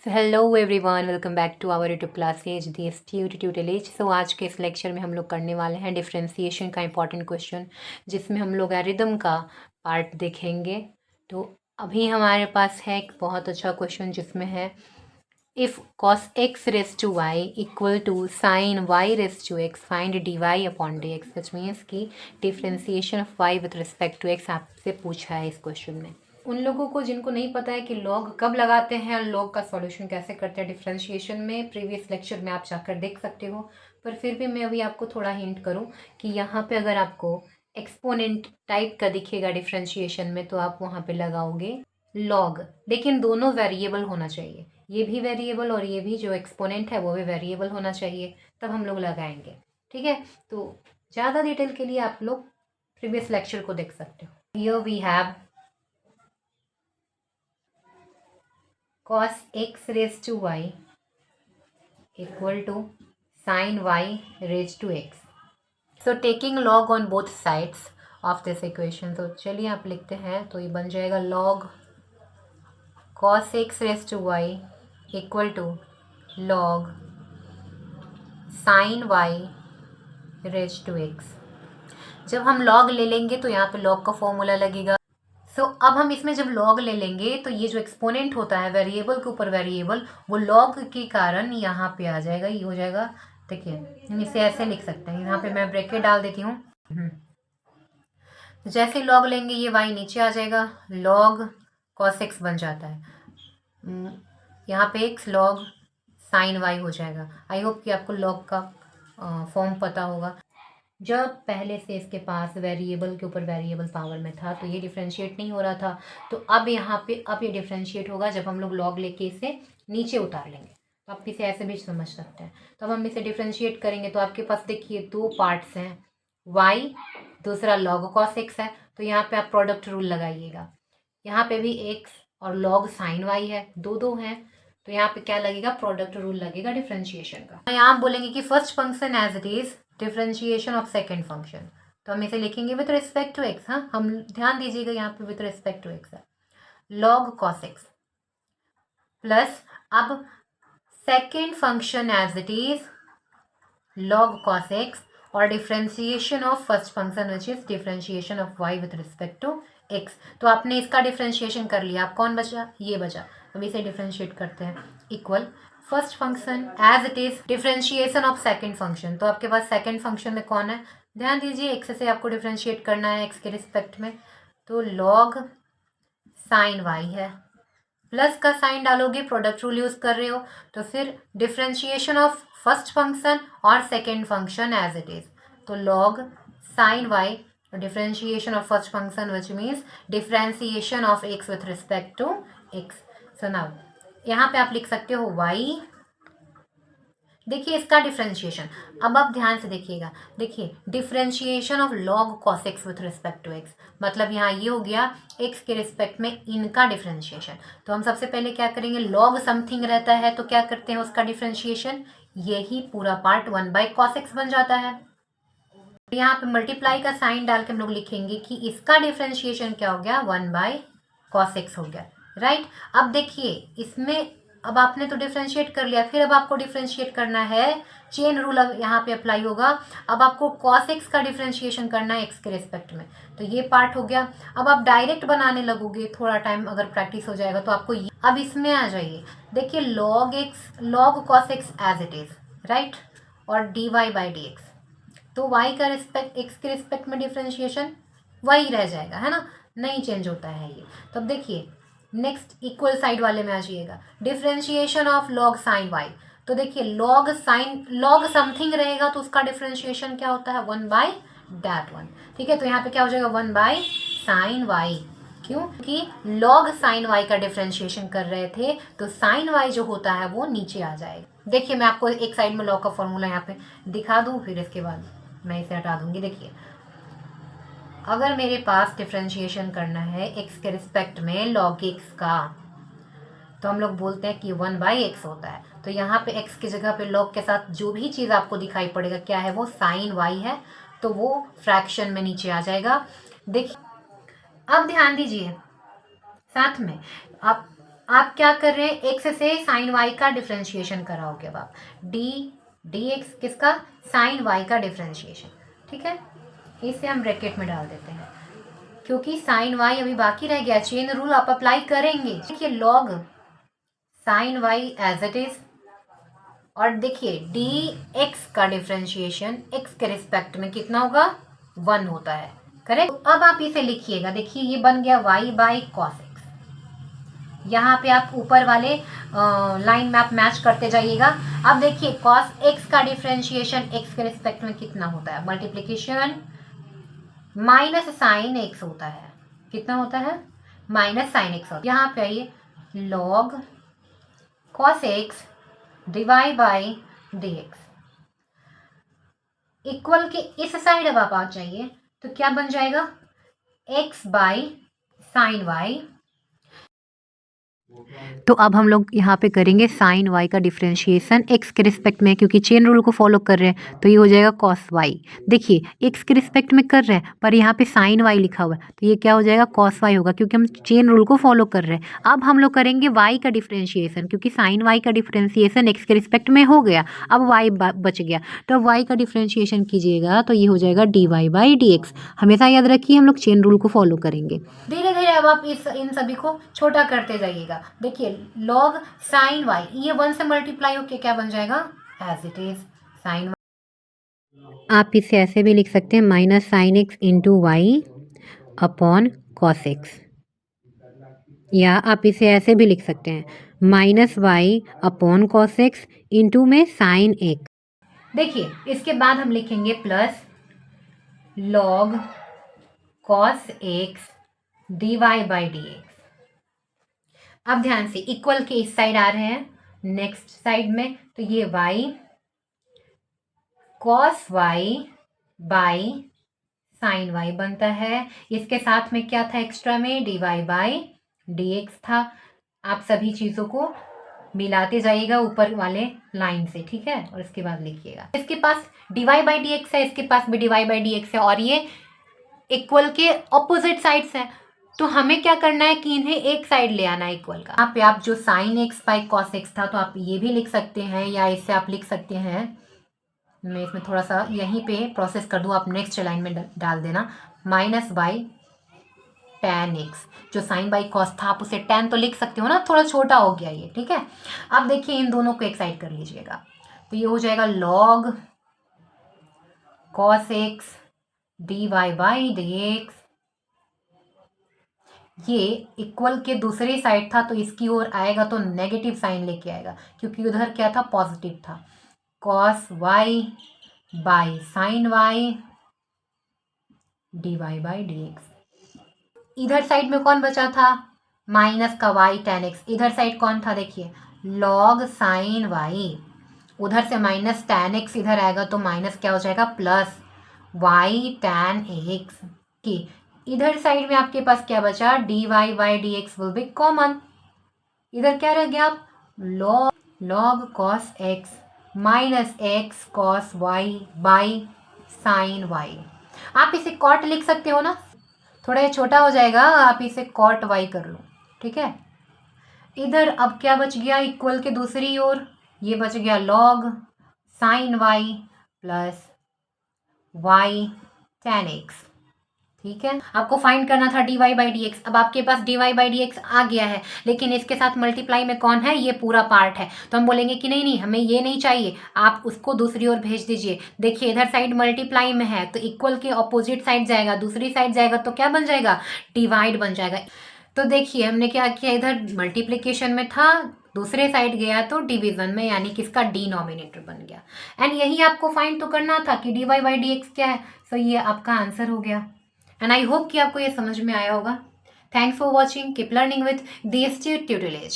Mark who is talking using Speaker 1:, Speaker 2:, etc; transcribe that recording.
Speaker 1: So hello everyone, welcome back to our YouTube classes the tutorial. So आज के इस lecture में हम लोग करने वाले हैं डिफरेंशिएशन का इंपॉर्टेंट क्वेश्चन, जिसमें हम लोग एरिदम का पार्ट देखेंगे। तो अभी हमारे पास है एक बहुत अच्छा क्वेश्चन जिसमें है if cos x raise to y equal to sine y raise to x find dy upon d x, which means की differentiation of y with respect to x आपसे पूछा है इस क्वेश्चन में। उन लोगों को जिनको नहीं पता है कि लॉग कब लगाते हैं और लॉग का सॉल्यूशन कैसे करते हैं डिफरेंशिएशन में, प्रीवियस लेक्चर में आप जाकर देख सकते हो। पर फिर भी मैं अभी आपको थोड़ा हिंट करूं कि यहाँ पे अगर आपको एक्सपोनेंट टाइप का दिखेगा डिफरेंशिएशन में तो आप वहाँ पे लगाओगे लॉग, लेकिन दोनों वेरिएबल होना चाहिए, ये भी वेरिएबल और ये भी जो एक्सपोनेंट है वो भी वेरिएबल होना चाहिए, तब हम लोग लगाएंगे। ठीक है, तो ज़्यादा डिटेल के लिए आप लोग प्रीवियस लेक्चर को देख सकते हो। Here we have cos x raised to y equal to sin y raised to x. So taking log on both sides of this equation, तो चलिए आप लिखते हैं, तो ये बन जाएगा log cos x raised to y equal to log sin y raised to x. जब हम log ले लेंगे तो यहाँ पे log का फॉर्मूला लगेगा। अब हम इसमें जब लॉग ले लेंगे तो ये जो एक्सपोनेंट होता है वेरिएबल के ऊपर वेरिएबल, वो लॉग के कारण यहाँ पे आ जाएगा, ये हो जाएगा। देखिए हम इसे ऐसे लिख सकते हैं, यहाँ पे मैं ब्रैकेट डाल देती हूँ। जैसे लॉग लेंगे ये y नीचे आ जाएगा, लॉग cos x बन जाता है, यहाँ पे x लॉग साइन y हो जाएगा। आई होप कि आपको लॉग का फॉर्म पता होगा। जब पहले से इसके पास वेरिएबल के ऊपर वेरिएबल पावर में था तो ये डिफरेंशिएट नहीं हो रहा था, तो अब यहाँ पे अब ये डिफरेंशिएट होगा जब हम लोग लॉग लेके इसे नीचे उतार लेंगे। तो आप इसे ऐसे भी समझ सकते हैं। तो अब हम इसे डिफरेंशिएट करेंगे तो आपके पास देखिए दो पार्ट्स हैं, y दूसरा log cos x है, तो यहाँ पे आप प्रोडक्ट रूल लगाइएगा। यहाँ पे भी x और log sin y है, दो हैं, तो यहाँ पे क्या लगेगा, प्रोडक्ट रूल लगेगा डिफरेंशिएशन का। यहाँ आप बोलेंगे कि first function as it is differentiation of second function, तो हम इसे लिखेंगे विथ रिस्पेक्ट टू एक्स। हाँ, हम ध्यान दीजिएगा यहाँ पे विथ रिस्पेक्ट टू एक्स है, log cos x प्लस अब second function as it is log cos x और differentiation of first function which is differentiation of y with respect to x। तो आपने इसका डिफरेंशिएशन कर लिया, अब कौन बचा, ये बचा। अब इसे डिफरेंशिएट करते हैं, equal first function as it is differentiation of second function. तो आपके पास सेकंड फंक्शन में कौन है, ध्यान दीजिए x से आपको डिफरेंशिएट करना है x के रिस्पेक्ट में, तो log साइन y है, प्लस का साइन डालोगे, प्रोडक्ट रूल यूज कर रहे हो, तो फिर डिफरेंशिएशन ऑफ फर्स्ट फंक्शन और second function as it is, तो log sine y differentiation of first function which means differentiation of x with respect to x। So now यहाँ पे आप लिख सकते हो y, देखिए इसका डिफरेंशिएशन। अब आप ध्यान से देखिएगा, देखिए differentiation of log cos x with respect to x, मतलब यहाँ ये हो गया x के रिस्पेक्ट में इनका डिफरेंशिएशन। तो हम सबसे पहले क्या करेंगे, log समथिंग रहता है तो क्या करते हैं उसका डिफरेंशिएशन, यही पूरा पार्ट 1/cos x बन जाता है। यहाँ पे मल्टीप्लाई का साइन डाल के हम लोग लिखेंगे कि इसका डिफरेंशिएशन क्या हो गया, 1/cos x हो गया, राइट। अब देखिए इसमें अब आपने तो डिफरेंशिएट कर लिया, फिर अब आपको डिफरेंशिएट करना है, चेन रूल अब यहाँ पे अप्लाई होगा। अब आपको cos x का डिफरेंशिएशन करना है x के रिस्पेक्ट में, तो ये पार्ट हो गया। अब आप डायरेक्ट बनाने लगोगे, थोड़ा टाइम अगर प्रैक्टिस हो जाएगा तो आपको अब इसमें आ जाइए, देखिए log cos x as it is, right, और dy/dx, तो y का रिस्पेक्ट x के रिस्पेक्ट में डिफरेंशिएशन वही रह जाएगा, है ना, नहीं चेंज होता है ये। तो अब देखिए नेक्स्ट इक्वल साइड वाले में आ जाइएगा, differentiation of log sin y, तो देखिए log समथिंग रहेगा तो उसका डिफरेंशिएशन क्या होता है, 1/that1। ठीक है, तो यहाँ पे क्या हो जाएगा, 1/sin y, क्यों कि log sin y का डिफरेंशिएशन कर रहे थे तो sin y जो होता है वो नीचे आ जाएगा। देखिए मैं आपको एक साइड में log का फॉर्मूला यहाँ पे दिखा दूँ, फिर इसके बाद मैं इसे हटा दूंगी। देखिए अगर मेरे पास डिफरेंशिएशन करना है x के रिस्पेक्ट में log x का, तो हम लोग बोलते हैं कि 1/x होता है, तो यहाँ पे x की जगह पे log के साथ जो भी चीज़ आपको दिखाई पड़ेगा क्या है, वो sin y है, तो वो फ्रैक्शन में नीचे आ जाएगा। देखिए अब ध्यान दीजिए, साथ में आप आप क्या कर रहे हैं, एक्स से साइन वाई का डिफ्रेंशिएशन कराओगे अब आप, डी एक्स किसका, साइन वाई का डिफ्रेंशिएशन, ठीक है। इसे हम ब्रैकेट में डाल देते हैं क्योंकि साइन वाई अभी बाकी रह गया, चेन रूल आप अप्लाई करेंगे। देखिए log sine y as it is, और देखिए डी एक्स का डिफ्रेंशिएशन एक्स के रिस्पेक्ट में कितना होगा, 1 होता है, करेक्ट। तो अब आप इसे लिखिएगा, देखिए ये बन गया y बाई कॉस एक्स। यहाँ पे आप ऊपर वाले लाइन में आप मैच करते जाइएगा। अब देखिए कॉस एक्स का डिफ्रेंशिएशन एक्स के रिस्पेक्ट में कितना होता है, मल्टीप्लीकेशन माइनस साइन एक्स होता है, कितना होता है, माइनस साइन एक्स होता है। यहाँ पे आइए log cos x divide by d x equal के इस साइड अब आप आ जाइए तो क्या बन जाएगा, एक्स बाई साइन वाई। तो अब हम लोग यहाँ पे करेंगे साइन वाई का डिफरेंशिएशन एक्स के रिस्पेक्ट में, क्योंकि चेन रूल को फॉलो कर रहे हैं तो ये हो जाएगा कॉस वाई। देखिए एक्स के रिस्पेक्ट में कर रहे हैं पर यहाँ पे साइन वाई लिखा हुआ है तो ये क्या हो जाएगा, कॉस वाई होगा, क्योंकि हम चेन रूल को फॉलो कर रहे हैं। अब हम लोग करेंगे वाई का डिफरेंशिएशन, क्योंकि साइन वाई का डिफरेंशिएशन एक्स के रिस्पेक्ट में हो गया, अब वाई बच गया, तो वाई का डिफरेंशिएशन कीजिएगा तो ये हो जाएगा d y by d x. हमेशा याद रखिए हम लोग चेन रूल को फॉलो करेंगे। धीरे धीरे अब आप इन सभी को छोटा करते जाइएगा। देखिए लॉग साइन वाई, ये 1 से मल्टीप्लाई होके क्या बन जाएगा, एज इट इज साइन। आप इसे ऐसे भी लिख सकते हैं, minus sine x into y upon cos x, या आप इसे ऐसे भी लिख सकते हैं, minus y upon cos x into में साइन एक्स। देखिए इसके बाद हम लिखेंगे plus log cos x d y by d x. अब ध्यान से इक्वल के इस साइड आ रहे हैं नेक्स्ट साइड में, तो ये y cos y by sine y बनता है। इसके साथ में क्या था एक्स्ट्रा में, dy बाई dx था। आप सभी चीज़ों को मिलाते जाइएगा ऊपर वाले लाइन से, ठीक है, और इसके बाद लिखिएगा। इसके पास dy बाई dx है, इसके पास भी dy बाई dx है, और ये इक्वल के ऑपोजिट साइड्स हैं, तो हमें क्या करना है कि इन्हें एक साइड ले आना है इक्वल का। यहाँ पे आप जो sine x by cos x था तो आप ये भी लिख सकते हैं, या इससे आप लिख सकते हैं, मैं इसमें थोड़ा सा यहीं पे प्रोसेस कर दूँ, आप नेक्स्ट लाइन में डाल देना, माइनस बाई tan एक्स। जो साइन बाई कॉस था आप उसे tan तो लिख सकते हो ना, थोड़ा छोटा हो गया ये, ठीक है। अब देखिए इन दोनों को एक साइड कर लीजिएगा तो ये हो जाएगा log cos x d y by d x. ये इक्वल के दूसरी साइड था तो इसकी ओर आएगा तो नेगेटिव साइन लेके आएगा, क्योंकि उधर क्या था, पॉजिटिव था, cos y by sine y d y by d x. इधर साइड में कौन बचा था, माइनस का वाई tan एक्स। इधर साइड कौन था, देखिए लॉग साइन वाई, उधर से माइनस tan एक्स इधर आएगा तो माइनस क्या हो जाएगा, प्लस वाई tan एक्स की। इधर साइड में आपके पास क्या बचा, d y by d x will be common. इधर क्या रह गया, आप log cos x minus x cos y by sine y. आप इसे कॉट लिख सकते हो ना, थोड़ा ये छोटा हो जाएगा, आप इसे कॉट वाई कर लो, ठीक है। इधर अब क्या बच गया, इक्वल के दूसरी ओर ये बच गया log sine y plus y tan x, ठीक है। आपको फाइंड करना था d y by d x. अब आपके पास d y by d x आ गया है, लेकिन इसके साथ मल्टीप्लाई में कौन है, ये पूरा पार्ट है, तो हम बोलेंगे कि नहीं नहीं हमें ये नहीं चाहिए, आप उसको दूसरी ओर भेज दीजिए। देखिए इधर साइड मल्टीप्लाई में है तो इक्वल के ऑपोजिट साइड जाएगा, दूसरी साइड जाएगा तो क्या बन जाएगा, डिवाइड बन जाएगा। तो देखिए हमने क्या किया, इधर मल्टीप्लीकेशन में था, दूसरे साइड गया तो डिवीजन में, यानी कि इसका डिनोमिनेटर बन गया। एंड यही आपको फाइंड तो करना था कि d y by d x क्या है, सो ये आपका आंसर हो गया। एंड आई होप कि आपको ये समझ में आया होगा। Thanks for watching, keep learning with DST tutorial.